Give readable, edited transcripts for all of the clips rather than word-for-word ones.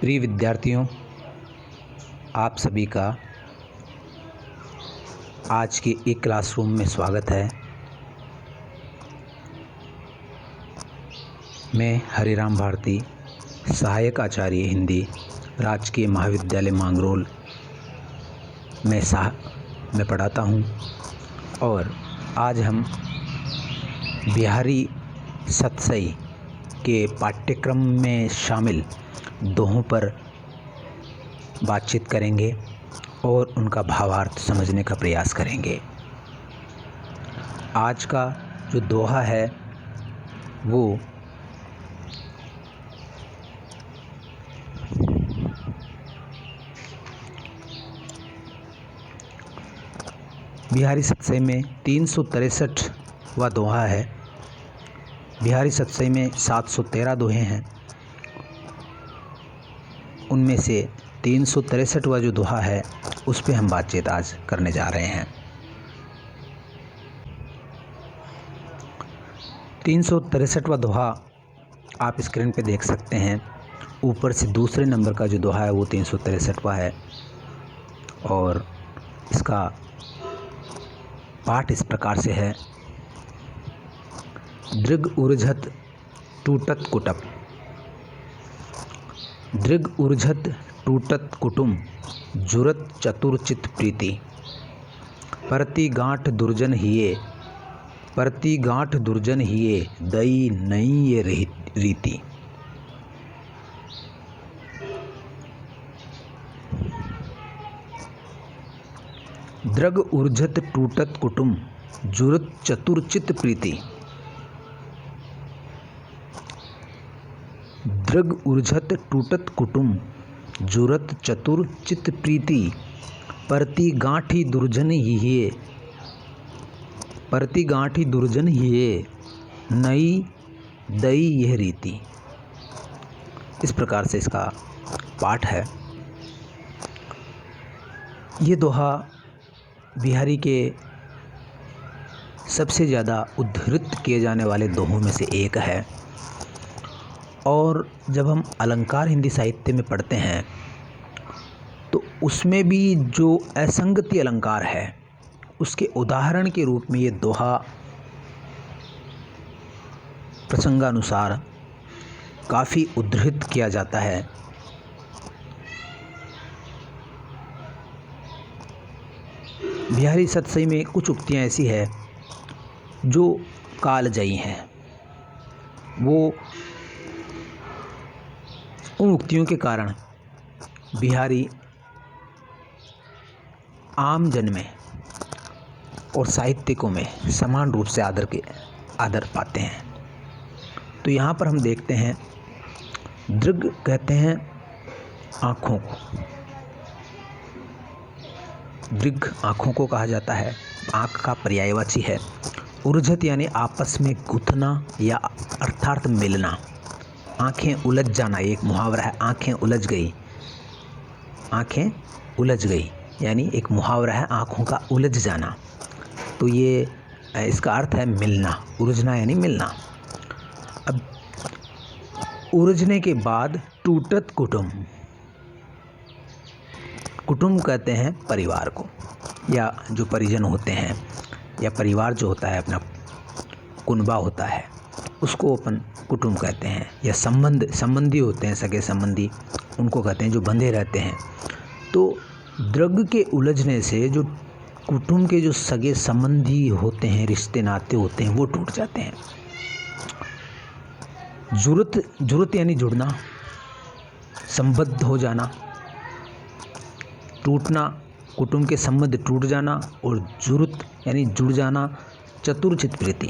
प्रिय विद्यार्थियों, आप सभी का आज के एक क्लासरूम में स्वागत है। मैं हरिराम भारती, सहायक आचार्य हिंदी, राजकीय महाविद्यालय मांगरोल में पढ़ाता हूँ और आज हम बिहारी सतसई के पाठ्यक्रम में शामिल दोहों पर बातचीत करेंगे और उनका भावार्थ समझने का प्रयास करेंगे। आज का जो दोहा है वो बिहारी सतसई में 363वां दोहा है। बिहारी सतसई में 713 दोहे हैं। उनमें से 363वां जो दोहा है उस पे हम बातचीत आज करने जा रहे हैं। 363वां दोहा आप स्क्रीन पे देख सकते हैं। ऊपर से दूसरे नंबर का जो दोहा है वो 363वां है और इसका पाठ इस प्रकार से है। दृग ऊर्झत टूटत कुटप, दृग ऊर्झत टूटत कुटुम, जुरत चतुरचित प्रीति, परति गांठ दुर्जन हिये, परति गांठ दुर्जन हिये, दई नई ये रीति। दृग ऊर्झत टूटत कुटुम, जुरत चतुरचित प्रीति, दृग ऊर्झत टूटत कुटुम, जुरत चतुर चित प्रीति, परति गांठी दुर्जन हिये, परति गांठी दुर्जन हिये, नई दई यह रीति। इस प्रकार से इसका पाठ है। ये दोहा बिहारी के सबसे ज़्यादा उद्धृत किए जाने वाले दोहों में से एक है और जब हम अलंकार हिंदी साहित्य में पढ़ते हैं तो उसमें भी जो असंगति अलंकार है उसके उदाहरण के रूप में ये दोहा प्रसंगानुसार काफ़ी उद्धृत किया जाता है। बिहारी सतसई में कुछ उक्तियाँ ऐसी है जो कालजयी हैं। वो उन उक्तियों के कारण बिहारी आम जन में और साहित्यिकों में समान रूप से आदर पाते हैं। तो यहाँ पर हम देखते हैं, दृग कहते हैं आँखों को, दृग आँखों को कहा जाता है। आँख का पर्यायवाची है। ऊर्झत यानी आपस में गुथना या अर्थात मिलना। आँखें उलझ जाना एक मुहावरा है, आँखें उलझ गई, आँखें उलझ गई यानी एक मुहावरा है, आँखों का उलझ जाना। तो ये इसका अर्थ है मिलना, उलझना यानी मिलना। अब उलझने के बाद टूटत कुटुम, कुटुंब कहते हैं परिवार को या जो परिजन होते हैं या परिवार जो होता है अपना कुनबा होता है उसको अपन कुटुंब कहते हैं। या संबंधी होते हैं, सगे संबंधी, उनको कहते हैं जो बंधे रहते हैं। तो दृग के उलझने से जो कुटुंब के जो सगे संबंधी होते हैं, रिश्ते नाते होते हैं, वो टूट जाते हैं। जुरत यानी जुड़ना, संबद्ध हो जाना, टूटना, कुटुंब के संबंध टूट जाना, और जुरत यानी जुड़ जाना, चतुरचित प्रीति,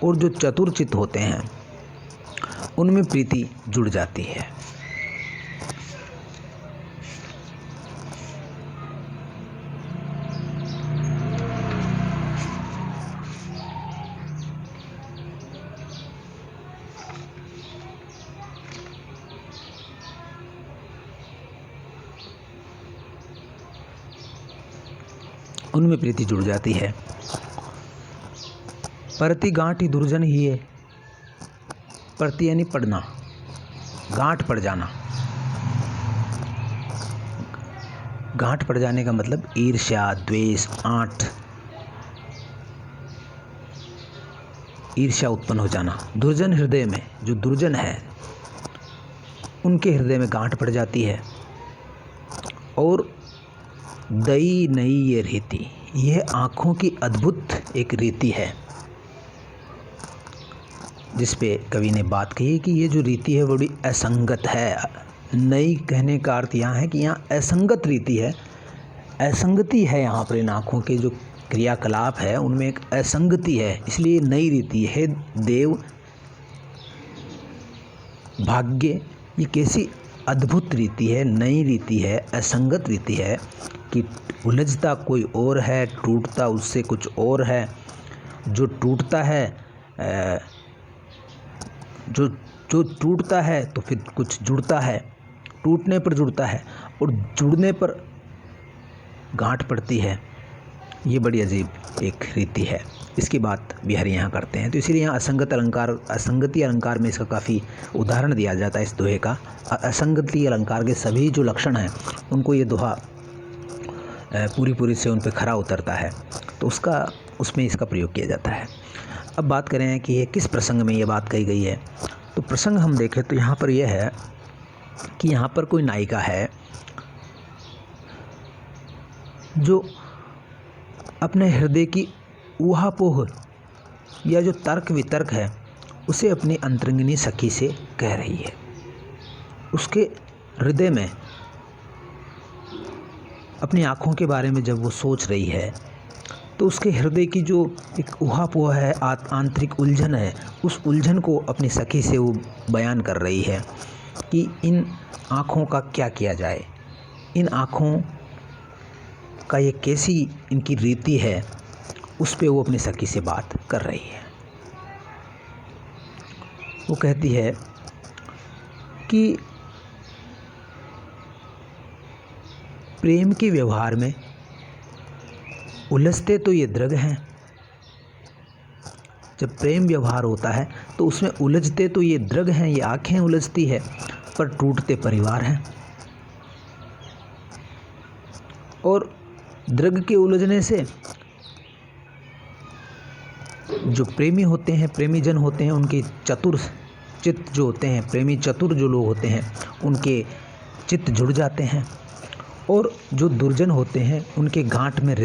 और जो चतुरचित होते हैं उनमें प्रीति जुड़ जाती है। उनमें प्रीति जुड़ जाती है। परति गांठ दुर्जन हिये, परति यानी पड़ना, गांठ पड़ जाना, गांठ पड़ जाने का मतलब ईर्ष्या, द्वेष, आंठ, ईर्ष्या उत्पन्न हो जाना। दुर्जन हृदय में, जो दुर्जन है उनके हृदय में गांठ पड़ जाती है। और दई नई ये रीति, यह आँखों की अद्भुत एक रीति है, जिस पे कवि ने बात कही कि ये जो रीति है बड़ी असंगत है। नई कहने का अर्थ यहाँ है कि यहाँ असंगत रीति है, असंगति है यहाँ पर। इन आँखों के जो क्रियाकलाप है उनमें एक असंगति है, इसलिए नई रीति है। देव, भाग्य, ये कैसी अद्भुत रीति है, नई रीति है, असंगत रीति है कि उलझता कोई और है, टूटता उससे कुछ और है। जो टूटता है जो टूटता है तो फिर कुछ जुड़ता है, टूटने पर जुड़ता है और जुड़ने पर गांठ पड़ती है। ये बड़ी अजीब एक रीति है। इसकी बात बिहारी यहाँ करते हैं। तो इसीलिए यहाँ असंगत अलंकार, असंगति अलंकार में इसका काफ़ी उदाहरण दिया जाता है इस दोहे का। असंगति अलंकार के सभी जो लक्षण हैं उनको ये दोहा पूरी से उन पर खरा उतरता है, तो उसमें इसका प्रयोग किया जाता है। अब बात करें कि ये किस प्रसंग में ये बात कही गई है, तो प्रसंग हम देखें तो यहाँ पर यह है कि यहाँ पर कोई नायिका है जो अपने हृदय की ऊहापोह या जो तर्क वितर्क है उसे अपनी अंतरंगिनी सखी से कह रही है। उसके हृदय में अपनी आँखों के बारे में जब वो सोच रही है तो उसके हृदय की जो एक ऊहापोह है, आंतरिक उलझन है, उस उलझन को अपनी सखी से वो बयान कर रही है कि इन आँखों का क्या किया जाए, इन आँखों का ये कैसी इनकी रीति है, उस पे वो अपनी सखी से बात कर रही है। वो कहती है कि प्रेम के व्यवहार में उलझते तो ये दृग हैं। जब प्रेम व्यवहार होता है तो उसमें उलझते तो ये दृग हैं, ये आँखें उलझती है, पर टूटते परिवार हैं। और दृग के उलझने से जो प्रेमी होते हैं, प्रेमी जन होते हैं, उनके चतुर चित्त जो होते हैं, प्रेमी चतुर जो लोग होते हैं, उनके चित्त जुड़ जाते हैं। और जो दुर्जन होते हैं उनके गांठ में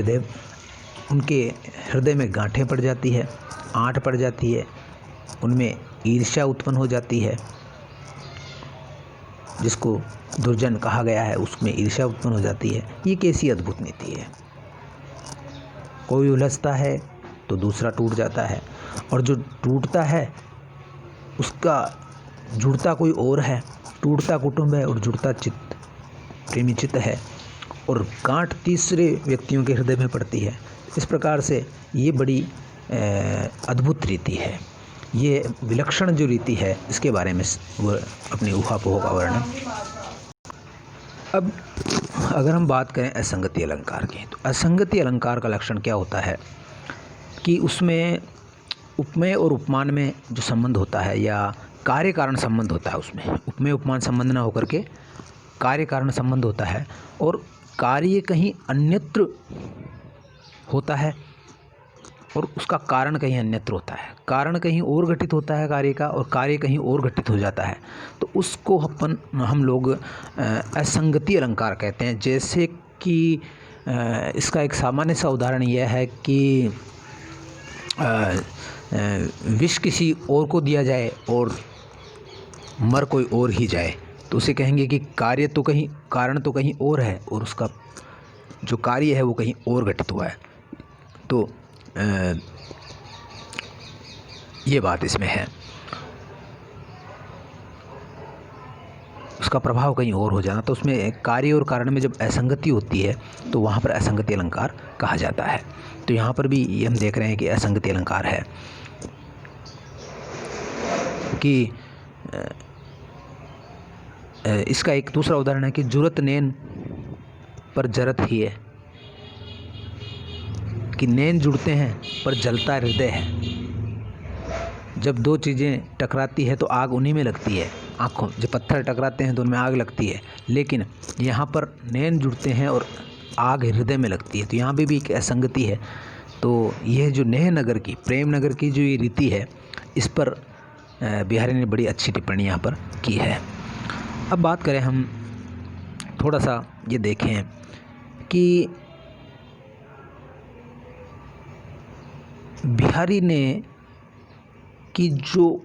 उनके हृदय में गांठें पड़ जाती है, आंट पड़ जाती है, उनमें ईर्ष्या उत्पन्न हो जाती है। जिसको दुर्जन कहा गया है उसमें ईर्ष्या उत्पन्न हो जाती है। ये कैसी अद्भुत नीति है। कोई उलझता है तो दूसरा टूट जाता है, और जो टूटता है उसका जुड़ता कोई और है। टूटता कुटुंब है और जुड़ता चित्त प्रेमी चित्त है, और गांठ तीसरे व्यक्तियों के हृदय में पड़ती है। इस प्रकार से ये बड़ी अद्भुत रीति है। ये विलक्षण जो रीति है इसके बारे में वो अपनी ऊहापोह का वर्णन। अब अगर हम बात करें असंगति अलंकार की, तो असंगति अलंकार का लक्षण क्या होता है कि उसमें उपमेय और उपमान में जो संबंध होता है या कार्य कारण संबंध होता है, उसमें उपमेय उपमान संबंध ना होकर के कार्य कारण संबंध होता है, और कार्य कहीं अन्यत्र होता है और उसका कारण कहीं अन्यत्र होता है। कारण कहीं और घटित होता है कार्य का, और कार्य कहीं और घटित हो जाता है, तो उसको हम लोग असंगति अलंकार कहते हैं। जैसे कि इसका एक सामान्य सा उदाहरण यह है कि विष किसी और को दिया जाए और मर कोई और ही जाए, तो उसे कहेंगे कि कारण तो कहीं और है और उसका जो कार्य है वो कहीं और घटित हुआ है। तो ये बात इसमें है, उसका प्रभाव कहीं और हो जाना। तो उसमें कार्य और कारण में जब असंगति होती है तो वहाँ पर असंगति अलंकार कहा जाता है। तो यहाँ पर भी ये हम देख रहे हैं कि असंगति अलंकार है कि इसका एक दूसरा उदाहरण है कि जुरत नैन पर जरत ही है, कि नैन जुड़ते हैं पर जलता हृदय है। जब दो चीज़ें टकराती है तो आग उन्हीं में लगती है, आँखों जब पत्थर टकराते हैं तो उनमें आग लगती है, लेकिन यहाँ पर नयन जुड़ते हैं और आग हृदय में लगती है। तो यहाँ पे भी एक असंगति है। तो यह जो नेह नगर की, प्रेम नगर की जो ये रीति है, इस पर बिहारी ने बड़ी अच्छी टिप्पणी यहाँ पर की है। अब बात करें हम, थोड़ा सा ये देखें कि बिहारी ने की जो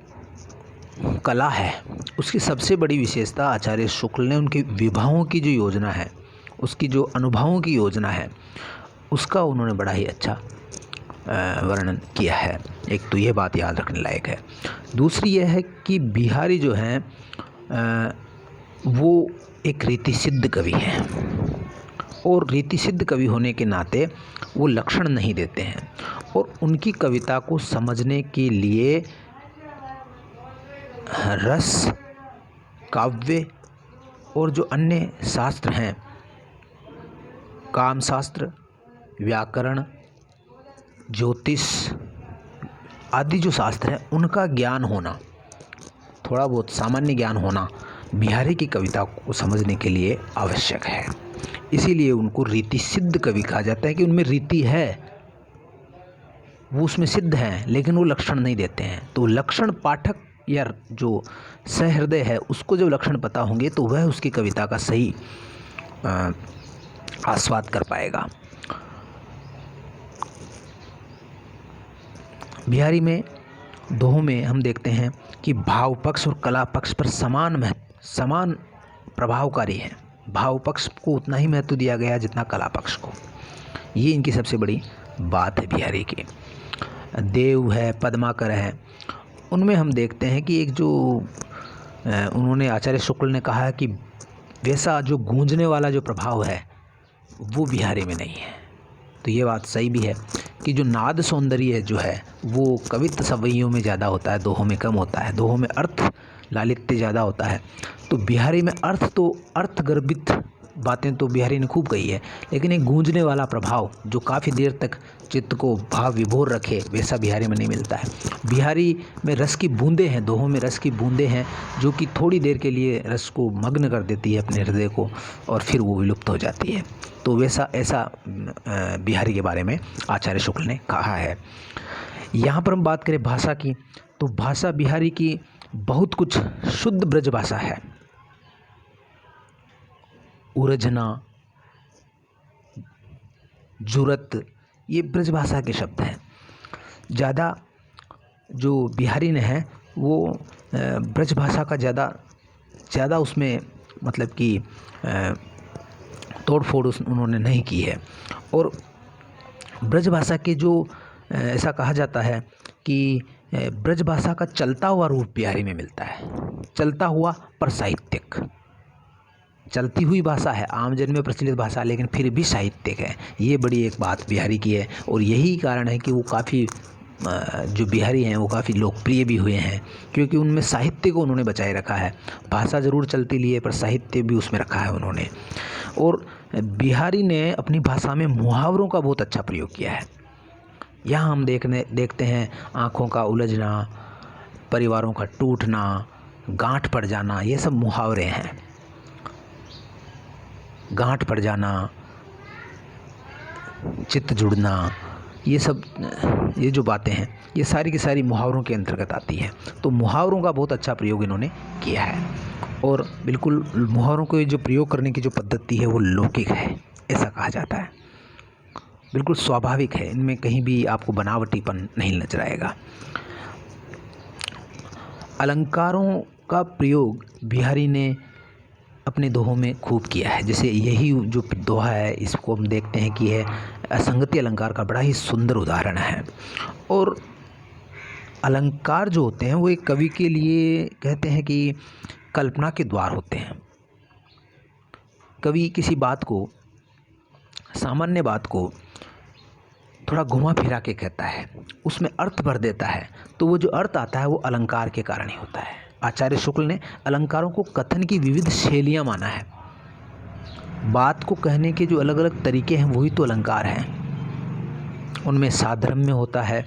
कला है उसकी सबसे बड़ी विशेषता आचार्य शुक्ल ने उनके विवाहों की जो योजना है, उसकी जो अनुभवों की योजना है, उसका उन्होंने बड़ा ही अच्छा वर्णन किया है। एक तो ये बात याद रखने लायक है। दूसरी यह है कि बिहारी जो हैं वो एक रीति सिद्ध कवि हैं और रीति सिद्ध कवि होने के नाते वो लक्षण नहीं देते हैं और उनकी कविता को समझने के लिए रस, काव्य और जो अन्य शास्त्र हैं, कामशास्त्र, व्याकरण, ज्योतिष आदि जो शास्त्र हैं, उनका ज्ञान होना, थोड़ा बहुत सामान्य ज्ञान होना बिहारी की कविता को समझने के लिए आवश्यक है। इसीलिए उनको रीति सिद्ध कवि कहा जाता है कि उनमें रीति है, वो उसमें सिद्ध हैं, लेकिन वो लक्षण नहीं देते हैं। तो लक्षण पाठक या जो सहृदय है उसको जब लक्षण पता होंगे तो वह उसकी कविता का सही आस्वाद कर पाएगा। बिहारी में दोहों में हम देखते हैं कि भाव पक्ष और कला पक्ष पर समान प्रभावकारी है। भाव पक्ष को उतना ही महत्व दिया गया जितना कला पक्ष को। ये इनकी सबसे बड़ी बात है बिहारी की। देव है, पद्माकर है, उनमें हम देखते हैं कि एक जो उन्होंने आचार्य शुक्ल ने कहा है कि वैसा जो गूंजने वाला जो प्रभाव है वो बिहारी में नहीं है। तो ये बात सही भी है कि जो नाद सौंदर्य जो है वो कवित्व सवैयों में ज़्यादा होता है, दोहों में कम होता है। दोहों में अर्थ लालित्य ज़्यादा होता है। तो बिहारी में अर्थ गर्भित बातें तो बिहारी ने खूब कही है, लेकिन एक गूंजने वाला प्रभाव जो काफ़ी देर तक चित्त को भाव विभोर रखे, वैसा बिहारी में नहीं मिलता है। बिहारी में रस की बूंदें हैं, दोहों में रस की बूंदें हैं जो कि थोड़ी देर के लिए रस को मग्न कर देती है अपने हृदय को और फिर वो विलुप्त हो जाती है। तो ऐसा बिहारी के बारे में आचार्य शुक्ल ने कहा है। यहाँ पर हम बात करें भाषा की, तो भाषा बिहारी की बहुत कुछ शुद्ध ब्रज भाषा है। उरझना, जुरत, ये ब्रज भाषा के शब्द हैं। ज़्यादा जो बिहारी ने है वो ब्रज भाषा का ज़्यादा उसमें मतलब कि तोड़ फोड़ उन्होंने नहीं की है। और ब्रज भाषा के जो ऐसा कहा जाता है कि ब्रज भाषा का चलता हुआ रूप बिहारी में मिलता है। चलता हुआ पर साहित्यिक, चलती हुई भाषा है, आम जन में प्रचलित भाषा, लेकिन फिर भी साहित्यिक है। ये बड़ी एक बात बिहारी की है और यही कारण है कि वो काफ़ी जो बिहारी हैं वो काफ़ी लोकप्रिय भी हुए हैं, क्योंकि उनमें साहित्य को उन्होंने बचाए रखा है। भाषा ज़रूर चलती लिए पर साहित्य भी उसमें रखा है उन्होंने। और बिहारी ने अपनी भाषा में मुहावरों का बहुत अच्छा प्रयोग किया है। यहाँ हम देखते हैं आँखों का उलझना, परिवारों का टूटना, गांठ पड़ जाना, ये सब मुहावरे हैं। गांठ पड़ जाना, चित्त जुड़ना, ये जो बातें हैं ये सारी की सारी मुहावरों के अंतर्गत आती है। तो मुहावरों का बहुत अच्छा प्रयोग इन्होंने किया है और बिल्कुल मुहावरों को जो प्रयोग करने की जो पद्धति है वो लौकिक है, ऐसा कहा जाता है। बिल्कुल स्वाभाविक है, इनमें कहीं भी आपको बनावटीपन नहीं नजर आएगा। अलंकारों का प्रयोग बिहारी ने अपने दोहों में खूब किया है। जैसे यही जो दोहा है इसको हम देखते हैं कि यह असंगति अलंकार का बड़ा ही सुंदर उदाहरण है। और अलंकार जो होते हैं वो एक कवि के लिए कहते हैं कि कल्पना के द्वार होते हैं। कवि किसी बात को, सामान्य बात को थोड़ा घुमा फिरा के कहता है, उसमें अर्थ भर देता है, तो वो जो अर्थ आता है वो अलंकार के कारण ही होता है। आचार्य शुक्ल ने अलंकारों को कथन की विविध शैलियाँ माना है। बात को कहने के जो अलग अलग तरीके हैं वही तो अलंकार हैं। उनमें साधर्म्य होता है,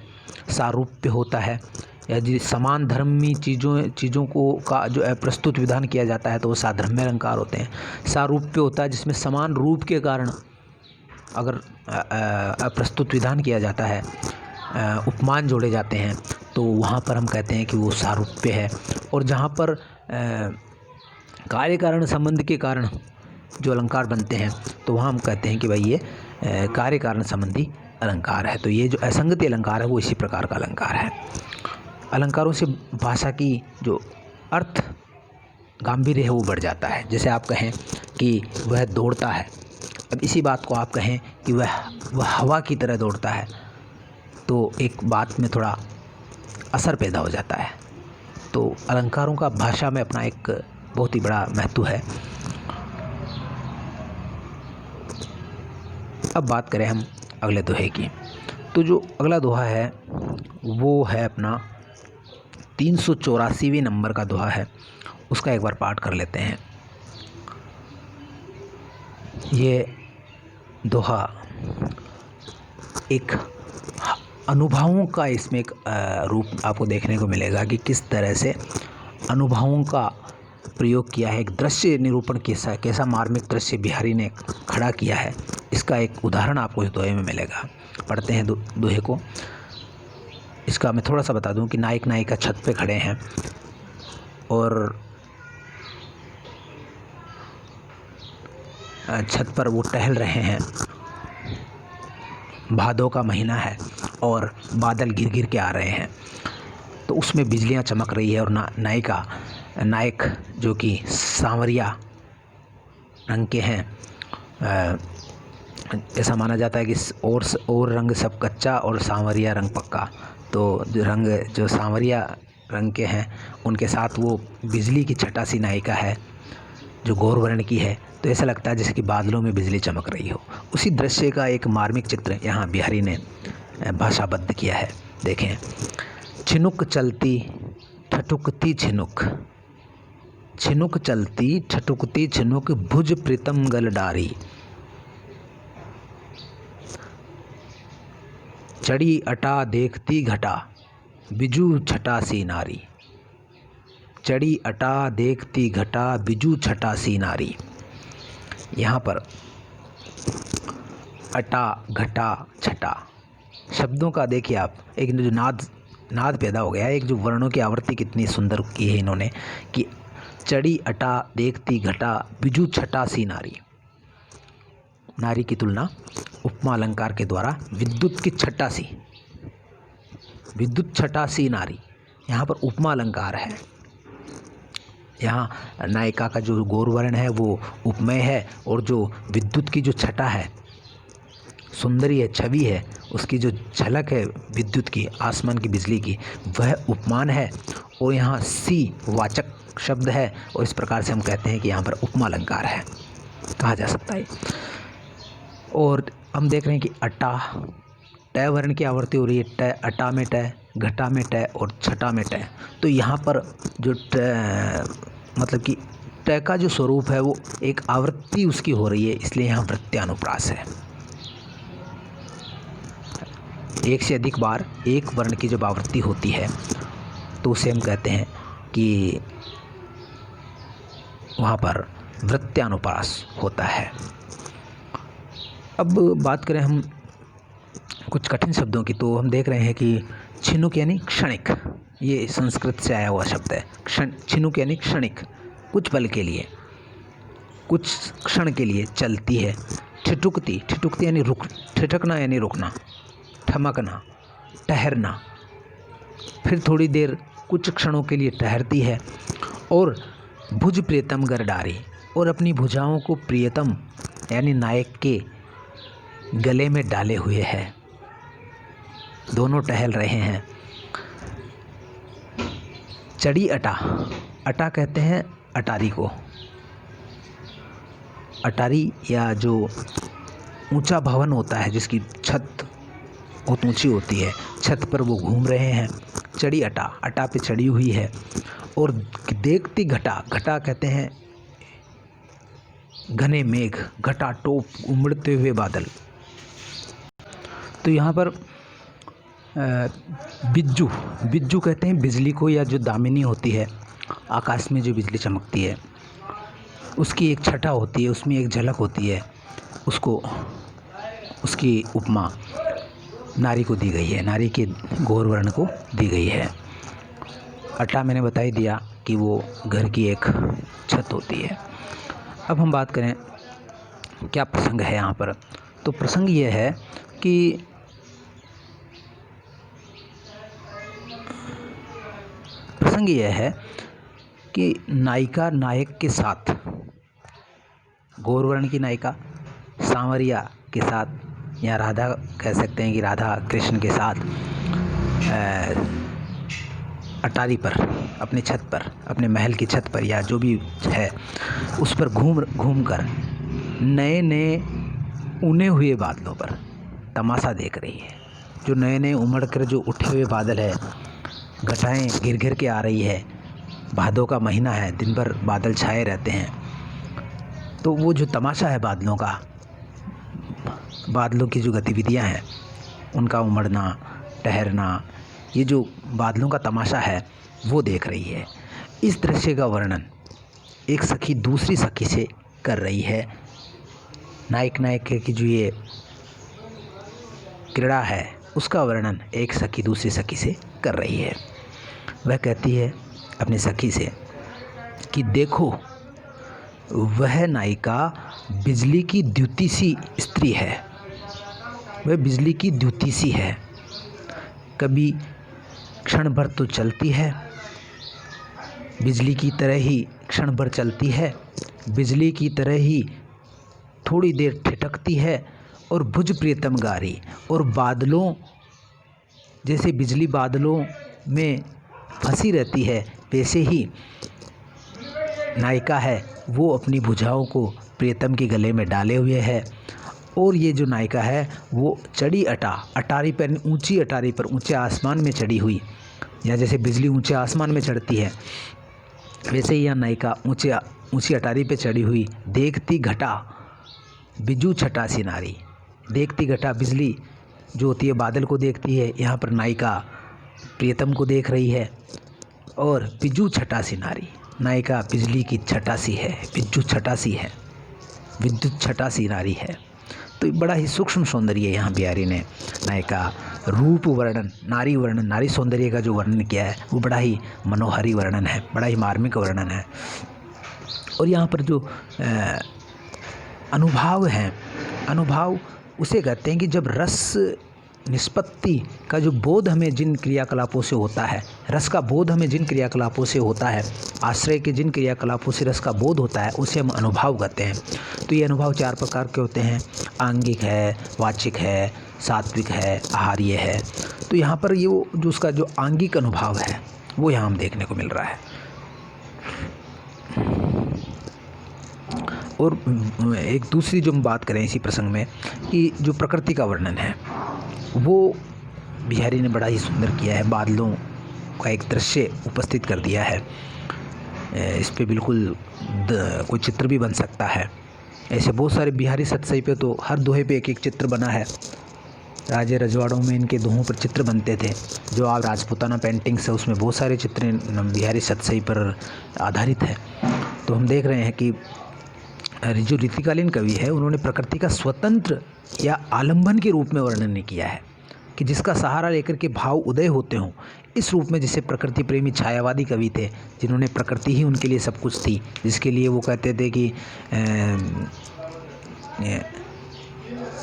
सारूप्य होता है, या समान धर्मी चीज़ों को का जो प्रस्तुत विधान किया जाता है तो वो साधर्म्य अलंकार होते हैं। सारूप्य होता है जिसमें समान रूप के कारण अगर प्रस्तुत विधान किया जाता है, उपमान जोड़े जाते हैं, तो वहाँ पर हम कहते हैं कि वो सारूप्य है। और जहाँ पर कार्य कारण संबंध के कारण जो अलंकार बनते हैं तो वहाँ हम कहते हैं कि भाई ये कार्य कारण संबंधी अलंकार है। तो ये जो असंगति अलंकार है वो इसी प्रकार का अलंकार है। अलंकारों से भाषा की जो अर्थ गांभीर्य है वो बढ़ जाता है। जैसे आप कहें कि वह दौड़ता है, अब इसी बात को आप कहें कि वह हवा की तरह दौड़ता है, तो एक बात में थोड़ा असर पैदा हो जाता है। तो अलंकारों का भाषा में अपना एक बहुत ही बड़ा महत्व है। अब बात करें हम अगले दोहे की, तो जो अगला दोहा है वो है अपना 384वें नंबर का दोहा है। उसका एक बार पाठ कर लेते हैं। ये दोहा एक अनुभवों का, इसमें एक रूप आपको देखने को मिलेगा कि किस तरह से अनुभवों का प्रयोग किया है। एक दृश्य निरूपण कैसा मार्मिक दृश्य बिहारी ने खड़ा किया है, इसका एक उदाहरण आपको इस दोहे में मिलेगा। पढ़ते हैं दोहे को। इसका मैं थोड़ा सा बता दूं कि नायक नायिका छत पे खड़े हैं और छत पर वो टहल रहे हैं। भादों का महीना है और बादल गिर गिर के आ रहे हैं, तो उसमें बिजलियां चमक रही है और नायक जो कि सांवरिया रंग के हैं। ऐसा माना जाता है कि और रंग सब कच्चा और सांवरिया रंग पक्का। तो जो सांवरिया रंग के हैं उनके साथ वो बिजली की छटा सी नायिका है जो गौर वर्ण की है, तो ऐसा लगता है जैसे कि बादलों में बिजली चमक रही हो। उसी दृश्य का एक मार्मिक चित्र यहाँ बिहारी ने भाषाबद्ध किया है। देखें, छिनुक चलती ठठुकती छिनुक, छिनुक चलती ठठुकती छिनुक, भुज प्रीतम गल डारी, चढ़ी अटा देखती घटा, बिजू छटा सी नारी, चढ़ी अटा देखती घटा, बिजू छटा सी नारी। यहाँ पर अटा, घटा, छटा शब्दों का देखिए आप, एक जो नाद पैदा हो गया है, एक जो वर्णों की आवृत्ति कितनी सुंदर की है इन्होंने कि चढ़ी अटा देखती घटा, बिजू छटा सी नारी। नारी की तुलना उपमा अलंकार के द्वारा विद्युत की छटा सी, विद्युत छटा सी नारी, यहाँ पर उपमा अलंकार है। यहाँ नायिका का जो गौर वर्ण है वो उपमेय है और जो विद्युत की जो छटा है, सुंदरी है, छवि है, उसकी जो झलक है विद्युत की, आसमान की बिजली की, वह उपमान है। और यहाँ सी वाचक शब्द है और इस प्रकार से हम कहते हैं कि यहाँ पर उपमा अलंकार है, कहा जा सकता है। और हम देख रहे हैं कि अटा, ट वर्ण की आवृत्ति हो रही है, ट, अटा में ट, घटा में ट और छटा में ट। तो यहाँ पर जो मतलब कि ट का जो स्वरूप है वो एक आवृत्ति उसकी हो रही है, इसलिए यहाँ वृत्त्यानुप्रास है। एक से अधिक बार एक वर्ण की जब आवृत्ति होती है तो उसे हम कहते हैं कि वहाँ पर वृत्त्यानुप्रास होता है। अब बात करें हम कुछ कठिन शब्दों की, तो हम देख रहे हैं कि छिनुक यानी क्षणिक, ये संस्कृत से आया हुआ शब्द है। छिनुक यानी क्षणिक, कुछ पल के लिए, कुछ क्षण के लिए चलती है। ठिठुकती, ठिठुकती यानी रुक, ठिठकना यानी रुकना, ठमकना, ठहरना, फिर थोड़ी देर कुछ क्षणों के लिए ठहरती है। और भुज प्रियतम गर डारी, और अपनी भुजाओं को प्रियतम यानी नायक के गले में डाले हुए है, दोनों टहल रहे हैं। चढ़ी अटा, अटा कहते हैं अटारी को, अटारी या जो ऊंचा भवन होता है जिसकी छत बहुत ऊंची होती है, छत पर वो घूम रहे हैं। चढ़ी अटा, अटा पे चढ़ी हुई है। और देखती घटा, घटा कहते हैं घने मेघ, घटा टोप, उमड़ते हुए बादल। तो यहाँ पर बिज्जू बिज्जू कहते हैं बिजली को, या जो दामिनी होती है आकाश में जो बिजली चमकती है उसकी एक छटा होती है, उसमें एक झलक होती है, उसको उसकी उपमा नारी को दी गई है, नारी के गौर वर्ण को दी गई है। अटा मैंने बता ही दिया कि वो घर की एक छत होती है। अब हम बात करें क्या प्रसंग है यहाँ पर, तो प्रसंग ये है कि नायिका नायक के साथ, गौरवर्ण की नायिका सांवरिया के साथ, या राधा कह सकते हैं कि राधा कृष्ण के साथ अटारी पर, अपने छत पर, अपने महल की छत पर या जो भी है उस पर घूम कर नए नए उने हुए बादलों पर तमाशा देख रही है। जो नए नए उमड़ कर जो उठे हुए बादल है, घटाएं घिर घिर के आ रही है, भादों का महीना है, दिन भर बादल छाए रहते हैं, तो वो जो तमाशा है बादलों का, बादलों की जो गतिविधियां हैं उनका उमड़ना ठहरना, ये जो बादलों का तमाशा है वो देख रही है। इस दृश्य का वर्णन एक सखी दूसरी सखी से कर रही है। नायक नायिका की जो ये क्रीड़ा है उसका वर्णन एक सखी दूसरी सखी से कर रही है। वह कहती है अपनी सखी से कि देखो, वह नायिका बिजली की द्युति सी स्त्री है, वह बिजली की द्युति सी है, कभी क्षण भर तो चलती है, बिजली की तरह ही क्षण भर चलती है, बिजली की तरह ही थोड़ी देर ठिठकती है, और भुज प्रियतम गारी, और बादलों जैसे बिजली बादलों में फंसी रहती है वैसे ही नायिका है वो अपनी भुजाओं को प्रियतम के गले में डाले हुए है। और ये जो नायिका है वो चढ़ी अटारी पर, ऊंची अटारी पर, ऊंचे आसमान में चढ़ी हुई, या जैसे बिजली ऊंचे आसमान में चढ़ती है वैसे ही यह नायिका ऊंची अटारी पे चढ़ी हुई, देखती घटा बिजू छटा सी नारी, देखती घटा बिजली जो होती है बादल को देखती है, यहाँ पर नायिका प्रियतम को देख रही है, और बिजू छटा सी नारी, नायिका बिजली की छटा सी है, बिजू छटा सी है, विद्युत छटा सी नारी है। तो बड़ा ही सूक्ष्म सौंदर्य यहाँ बिहारी ने नायिका रूप वर्णन, नारी वर्णन, नारी सौंदर्य का जो वर्णन किया है वो बड़ा ही मनोहारी वर्णन है, बड़ा ही मार्मिक वर्णन है। और यहाँ पर जो अनुभाव हैं, अनुभाव उसे कहते हैं कि जब रस निष्पत्ति का जो बोध हमें जिन क्रियाकलापों से होता है, रस का बोध हमें जिन क्रियाकलापों से होता है, आश्रय के जिन क्रियाकलापों से रस का बोध होता है उसे हम अनुभाव कहते हैं। तो ये अनुभाव 4 प्रकार के होते हैं, आंगिक है, वाचिक है, सात्विक है, आहार्य है। तो यहाँ पर ये जो उसका जो आंगिक अनुभाव है वो यहाँ हम देखने को मिल रहा है। और एक दूसरी जो हम बात करें इसी प्रसंग में कि जो प्रकृति का वर्णन है वो बिहारी ने बड़ा ही सुंदर किया है, बादलों का एक दृश्य उपस्थित कर दिया है। इस पे बिल्कुल कोई चित्र भी बन सकता है। ऐसे बहुत सारे बिहारी सतसई पे तो हर दोहे पे एक एक चित्र बना है। राजे रजवाड़ों में इनके दोहों पर चित्र बनते थे। जो आप राजपूताना पेंटिंग्स है उसमें बहुत सारे चित्र बिहारी सतसई पर आधारित है। तो हम देख रहे हैं कि जो रीतिकालीन कवि है उन्होंने प्रकृति का स्वतंत्र या आलंबन के रूप में वर्णन नहीं किया है कि जिसका सहारा लेकर के भाव उदय होते हों, इस रूप में। जिसे प्रकृति प्रेमी छायावादी कवि थे जिन्होंने प्रकृति ही उनके लिए सब कुछ थी, जिसके लिए वो कहते थे कि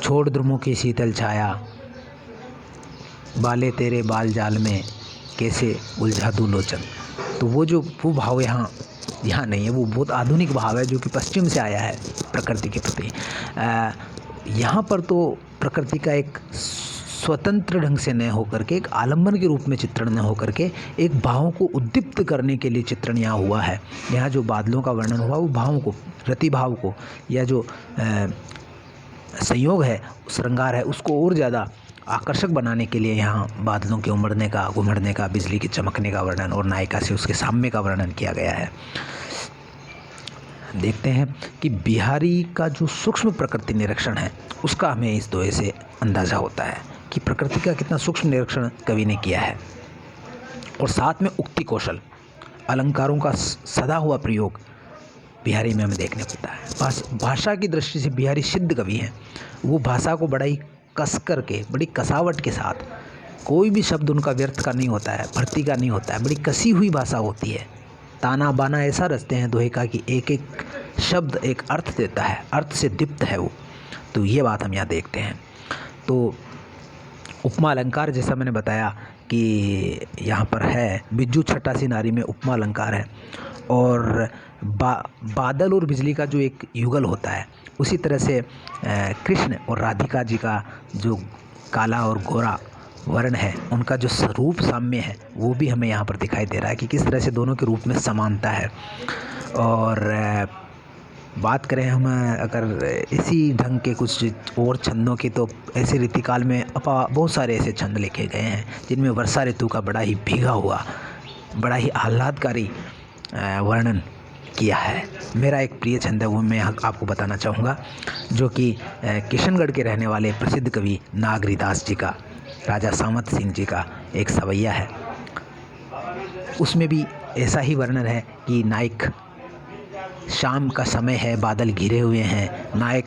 छोड़ द्रुमों की शीतल छाया, बाले तेरे बाल जाल में कैसे उलझा दूं लोचन। तो वो भाव यहाँ नहीं है, वो बहुत आधुनिक भाव है जो कि पश्चिम से आया है प्रकृति के प्रति। यहाँ पर तो प्रकृति का एक स्वतंत्र ढंग से न होकर के, एक आलम्बन के रूप में चित्रण न होकर के, एक भावों को उद्दीप्त करने के लिए चित्रण यहाँ हुआ है। यहाँ जो बादलों का वर्णन हुआ वो भावों को, प्रतिभाव को, या जो संयोग है, श्रृंगार है, उसको और ज़्यादा आकर्षक बनाने के लिए यहाँ बादलों के उमड़ने का, घुमड़ने का, बिजली के चमकने का वर्णन और नायिका से उसके साम्य का वर्णन किया गया है। देखते हैं कि बिहारी का जो सूक्ष्म प्रकृति निरीक्षण है उसका हमें इस दोहे से अंदाज़ा होता है। कि प्रकृति का कितना सूक्ष्म निरीक्षण कवि ने किया है। और साथ में उक्ति कौशल, अलंकारों का सदा हुआ प्रयोग बिहारी में हमें देखने को मिलता है। भाषा की दृष्टि से बिहारी सिद्ध कवि हैं। वो भाषा को बड़ा ही कस कर के, बड़ी कसावट के साथ, कोई भी शब्द उनका व्यर्थ का नहीं होता है, भर्ती का नहीं होता है, बड़ी कसी हुई भाषा होती है। ताना बाना ऐसा रचते हैं दोहे का कि एक एक शब्द एक अर्थ देता है, अर्थ से दीप्त है वो। तो ये बात हम यहाँ देखते हैं। तो उपमा अलंकार, जैसा मैंने बताया कि यहाँ पर है, बिज्जू छठा सी नारी में उपमा अलंकार है। और बादल और बिजली का जो एक युगल होता है, उसी तरह से कृष्ण और राधिका जी का जो काला और गोरा वर्ण है, उनका जो स्वरूप साम्य है, वो भी हमें यहाँ पर दिखाई दे रहा है कि किस तरह से दोनों के रूप में समानता है। और बात करें हम अगर इसी ढंग के कुछ और छंदों की, तो ऐसे रीतिकाल में बहुत सारे ऐसे छंद लिखे गए हैं जिनमें वर्षा ऋतु का बड़ा ही भीगा हुआ, बड़ा ही आह्लादकारी वर्णन किया है। मेरा एक प्रिय छंद है, वो मैं आपको बताना चाहूँगा, जो कि किशनगढ़ के रहने वाले प्रसिद्ध कवि नागरीदास जी का, राजा सामंत सिंह जी का एक सवैया है। उसमें भी ऐसा ही वर्णन है कि नायक, शाम का समय है, बादल घिरे हुए हैं, नायक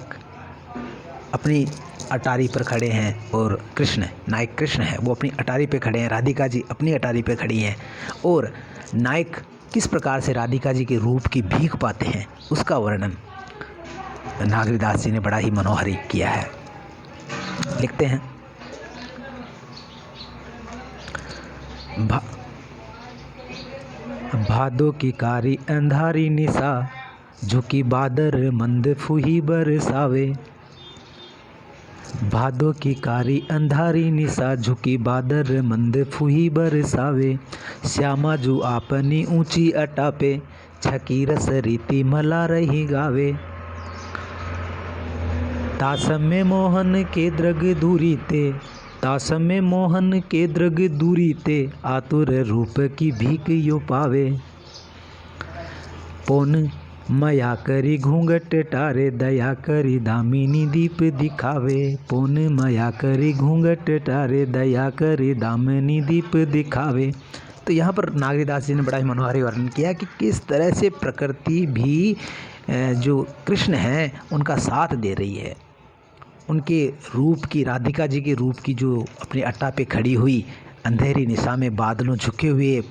अपनी अटारी पर खड़े हैं और कृष्ण, नायक कृष्ण है, वो अपनी अटारी पे खड़े हैं, राधिका जी अपनी अटारी पे खड़ी हैं। और नायक किस प्रकार से राधिका जी के रूप की भीख पाते हैं, उसका वर्णन नागरीदास जी ने बड़ा ही मनोहरी किया है। लिखते हैं, भादो की कारी अंधारी निशा, झुकी बादर मंद फुही बरसावे। भादो की कारी अंधारी निशा, झुकी बादर मंद फुही बरसावे। श्यामा जू आपनी ऊंची अटा पे, छकी रस रीति मला रही गावे। तासम में मोहन के द्रग दूरी ते, तासम में मोहन के द्रग दूरी ते, आतुर रूप की भीख यो पावे। पौन मया करी घूंघट टारे, दया करी दामिनी दीप दिखावे। पौन मया करी घूंघट टारे, दया करी दामिनी दीप दिखावे। तो यहाँ पर नागरीदास जी ने बड़ा ही मनोहारी वर्णन किया कि किस तरह से प्रकृति भी जो कृष्ण हैं उनका साथ दे रही है। उनके रूप की, राधिका जी के रूप की, जो अपने अट्टा पे खड़ी हुई अंधेरी निशा में बादलों झुके हुए,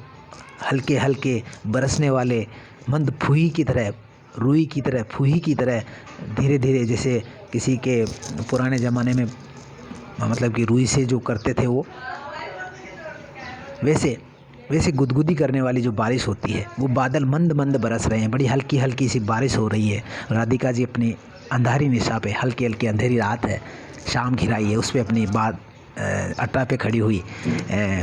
हल्के हल्के बरसने वाले मंद फूही की तरह, रुई की तरह, फूही की तरह धीरे धीरे, जैसे किसी के पुराने ज़माने में मतलब कि रुई से जो करते थे वो, वैसे गुदगुदी करने वाली जो बारिश होती है, वो बादल मंद मंद बरस रहे हैं, बड़ी हल्की हल्की सी बारिश हो रही है। राधिका जी अपनी अंधारी निशा पे, हल्की हल्की अंधेरी रात है, शाम घिराई है, उस पर अपनी अट्टा पे खड़ी हुई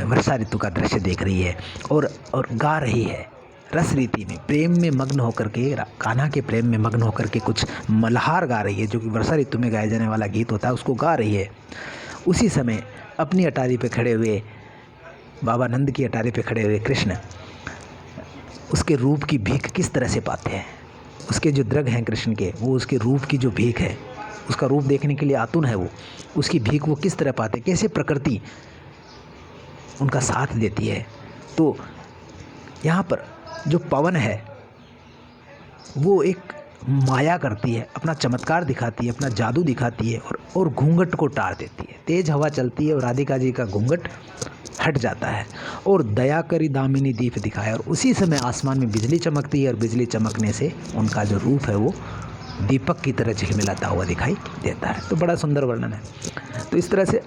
वर्षा ऋतु का दृश्य देख रही है और गा रही है रस रीति में, प्रेम में मग्न होकर के, कान्हा के प्रेम में मग्न होकर के कुछ मल्हार गा रही है, जो कि वर्षा ऋतु में गाया जाने वाला गीत होता है, उसको गा रही है। उसी समय अपनी अटारी पे खड़े हुए, बाबा नंद की अटारी पे खड़े हुए कृष्ण उसके रूप की भीख किस तरह से पाते हैं। उसके जो द्रग हैं कृष्ण के, वो उसके रूप की जो भीख है, उसका रूप देखने के लिए आतुर है वो, उसकी भीख वो किस तरह पाते, कैसे प्रकृति उनका साथ देती है। तो यहाँ पर जो पवन है वो एक माया करती है, अपना चमत्कार दिखाती है, अपना जादू दिखाती है और घूंघट को टार देती है। तेज हवा चलती है और राधिका जी का घूंघट हट जाता है और दया करी दामिनी दीप दिखाया, और उसी समय आसमान में बिजली चमकती है और बिजली चमकने से उनका जो रूप है वो दीपक की तरह झिलमिलाता हुआ दिखाई देता है। तो बड़ा सुंदर वर्णन है। तो इस तरह से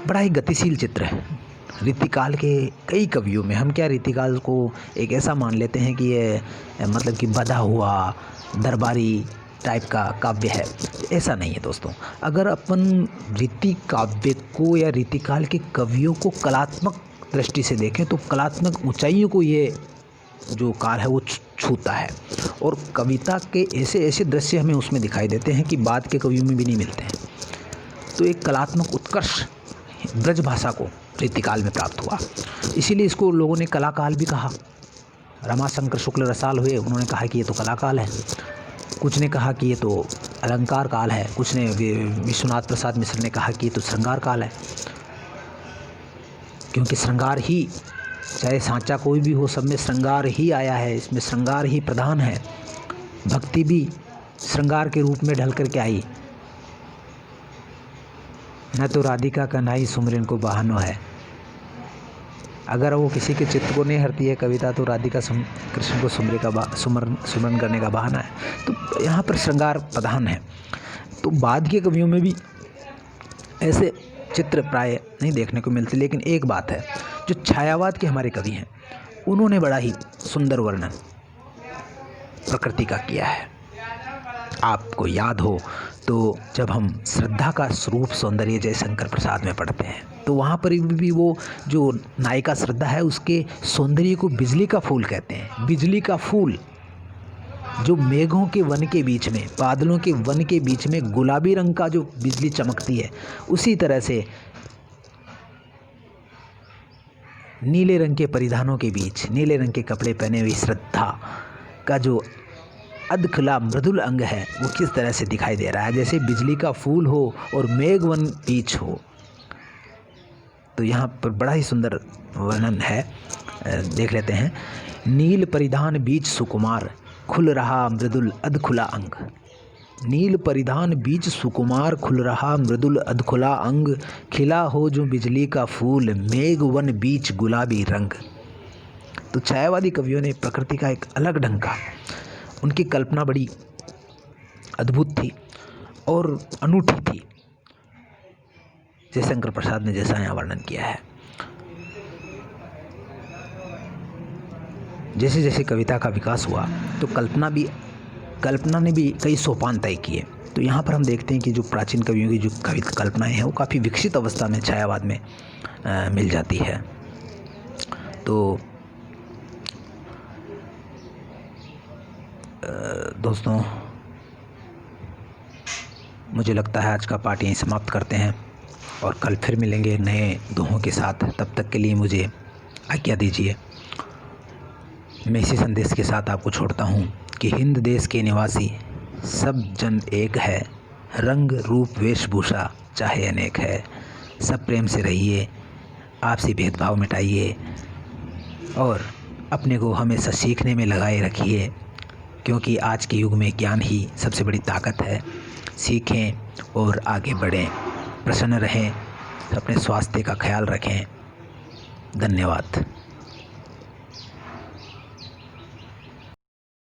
बड़ा ही गतिशील चित्र है। रीतिकाल के कई कवियों में हम क्या रीतिकाल को एक ऐसा मान लेते हैं कि ये मतलब कि बधा हुआ दरबारी टाइप का काव्य है, ऐसा नहीं है दोस्तों। अगर अपन रीति काव्य को या रीतिकाल के कवियों को कलात्मक दृष्टि से देखें तो कलात्मक ऊंचाइयों को ये जो काल है वो छूता है, और कविता के ऐसे ऐसे दृश्य हमें उसमें दिखाई देते हैं कि बाद के कवियों में भी नहीं मिलते हैं। तो एक कलात्मक उत्कर्ष ब्रज भाषा को रीतिकाल में प्राप्त हुआ, इसीलिए इसको लोगों ने कलाकाल भी कहा। रमाशंकर शुक्ल रसाल हुए, उन्होंने कहा कि ये तो कलाकाल है। कुछ ने कहा कि ये तो अलंकार काल है, कुछ ने विश्वनाथ प्रसाद मिश्र ने कहा कि ये तो श्रृंगार काल है, क्योंकि श्रृंगार ही, चाहे सांचा कोई भी हो, सब में श्रृंगार ही आया है, इसमें श्रृंगार ही प्रधान है। भक्ति भी श्रृंगार के रूप में ढल करके आई। न तो राधिका का ना ही सुमरन को बहानो है। अगर वो किसी के चित्त को नहीं हरती है कविता, तो राधिका कृष्ण को सुमरन करने का बहाना है। तो यहाँ पर श्रृंगार प्रधान है। तो बाद के कवियों में भी ऐसे चित्र प्राय नहीं देखने को मिलते, लेकिन एक बात है, जो छायावाद के हमारे कवि हैं उन्होंने बड़ा ही सुंदर वर्णन प्रकृति का किया है। आपको याद हो तो जब हम श्रद्धा का स्वरूप सौंदर्य जयशंकर प्रसाद में पढ़ते हैं, तो वहाँ पर भी वो जो नायिका श्रद्धा है, उसके सौंदर्य को बिजली का फूल कहते हैं। बिजली का फूल जो मेघों के वन के बीच में, बादलों के वन के बीच में गुलाबी रंग का जो बिजली चमकती है, उसी तरह से नीले रंग के परिधानों के बीच, नीले रंग के कपड़े पहने हुई श्रद्धा का जो अधखुला मृदुल अंग है, वो किस तरह से दिखाई दे रहा है, जैसे बिजली का फूल हो और मेघवन बीच हो। तो यहाँ पर बड़ा ही सुंदर वर्णन है, देख लेते हैं। नील परिधान बीच सुकुमार, खुल रहा मृदुल अधखुला अंग। नील परिधान बीच सुकुमार, खुल रहा मृदुल अधखुला अंग। खिला हो जो बिजली का फूल, मेघ वन बीच गुलाबी रंग। तो छायावादी कवियों ने प्रकृति का एक अलग ढंग का, उनकी कल्पना बड़ी अद्भुत थी और अनूठी थी, जयशंकर प्रसाद ने जैसा यहाँ वर्णन किया है। जैसे जैसे कविता का विकास हुआ तो कल्पना ने भी कई सोपान तय किए। तो यहाँ पर हम देखते हैं कि जो प्राचीन कवियों की जो कल्पनाएं हैं वो काफ़ी विकसित अवस्था में छायावाद में मिल जाती है। तो दोस्तों, मुझे लगता है आज का पाठ यहीं समाप्त करते हैं और कल फिर मिलेंगे नए दोहों के साथ। तब तक के लिए मुझे आज्ञा दीजिए। मैं इसी संदेश के साथ आपको छोड़ता हूँ कि हिंद देश के निवासी सब जन एक है, रंग रूप वेशभूषा चाहे अनेक है। सब प्रेम से रहिए, आपसी भेदभाव मिटाइए और अपने को हमेशा सीखने में लगाए रखिए, क्योंकि आज के युग में ज्ञान ही सबसे बड़ी ताकत है। सीखें और आगे बढ़ें, प्रसन्न रहें, अपने स्वास्थ्य का ख्याल रखें। धन्यवाद।